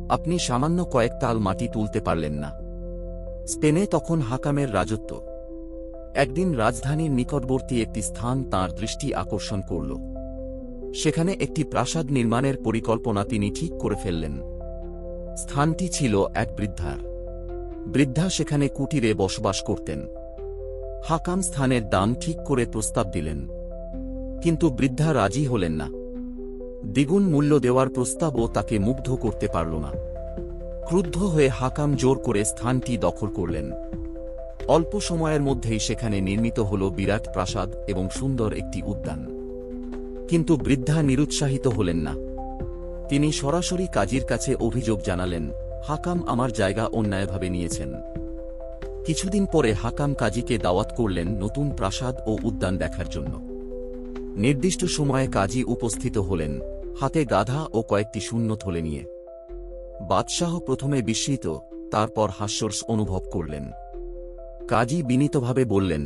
আপনি সামান্য কয়েক তাল মাটি তুলতে পারলেন না। স্পেনে তখন হাকামের রাজত্ব। একদিন রাজধানীর নিকটবর্তী একটি স্থান তাঁর দৃষ্টি আকর্ষণ করল। সেখানে একটি প্রাসাদ নির্মাণের পরিকল্পনা তিনি ঠিক করে ফেললেন। স্থানটি ছিল এক বৃদ্ধা সেখানে কুটিরে বসবাস করতেন। হাকাম স্থানের দাম ঠিক করে প্রস্তাব দিলেন, কিন্তু বৃদ্ধা রাজি হলেন না। দ্বিগুণ মূল্য দেওয়ার প্রস্তাবও তাকে মুগ্ধ করতে পারল না। ক্রুদ্ধ হয়ে হাকাম জোর করে স্থানটি দখল করলেন। অল্প সময়ের মধ্যেই সেখানে নির্মিত হল বিরাট প্রাসাদ এবং সুন্দর একটি উদ্যান। কিন্তু বৃদ্ধা নিরুৎসাহিত হলেন না। তিনি সরাসরি কাজীর কাছে অভিযোগ জানালেন, হাকাম আমার জায়গা অন্যায়ভাবে নিয়েছেন। কিছুদিন পরে হাকাম কাজীকে দাওয়াত করলেন নতুন প্রাসাদ ও উদ্যান দেখার জন্য। নির্দিষ্ট সময়ে কাজী উপস্থিত হলেন, হাতে গাধা ও কয়েকটি শূন্য থলে নিয়ে। বাদশাহ প্রথমে বিস্মিত, তারপর হাস্যরস অনুভব করলেন। কাজী বিনীতভাবে বললেন,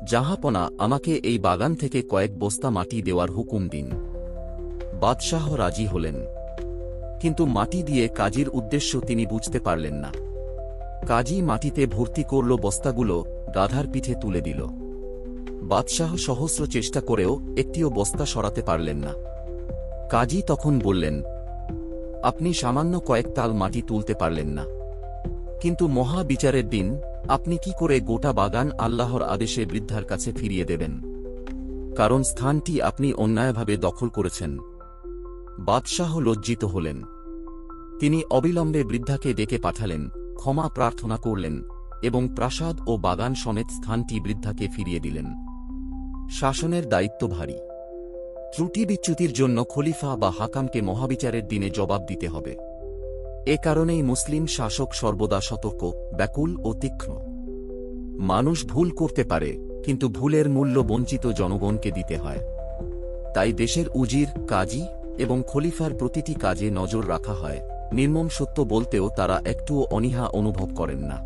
জাহাপনা, আমাকে এই বাগান থেকে কয়েক বস্তা মাটি দেওয়ার হুকুম দিন। বাদশাহ রাজি হলেন, কিন্তু মাটি দিয়ে কাজীর উদ্দেশ্য তিনি বুঝতে পারলেন না। কাজী মাটিতে ভর্তি করল বস্তাগুলো, গাধার পিঠে তুলে দিল। বাদশাহ সহস্র চেষ্টা করেও একটিও বস্তা সরাতে পারলেন না। কাজী তখন বললেন, আপনি সামান্য কয়েক তাল মাটি তুলতে পারলেন না, কিন্তু মহা বিচারের দিন আপনি কি করে গোটা বাগান আল্লাহর আদেশে বৃদ্ধার কাছে ফিরিয়ে দেবেন? কারণ স্থানটি আপনি অন্যায়ভাবে দখল করেছেন। বাদশাহ লজ্জিত হলেন। তিনি অবিলম্বে বৃদ্ধাকে ডেকে পাঠালেন, ক্ষমা প্রার্থনা করলেন এবং প্রাসাদ ও বাগান সমেত স্থানটি বৃদ্ধাকে ফিরিয়ে দিলেন। শাসনের দায়িত্ব ভারী। ত্রুটি বিচ্যুতির জন্য খলিফা বা হাকামকে মহাবিচারের দিনে জবাব দিতে হবে। এ কারণেই মুসলিম শাসক সর্বদা সতর্ক, ব্যাকুল ও তীক্ষ্ণ। মানুষ ভুল করতে পারে, কিন্তু ভুলের মূল্য বঞ্চিত জনগণকে দিতে হয়। তাই দেশের উজির, কাজী এবং খলিফার প্রতিটি কাজে নজর রাখা হয়। নির্মম সত্য বলতেও তারা একটুও অনীহা অনুভব করেন না।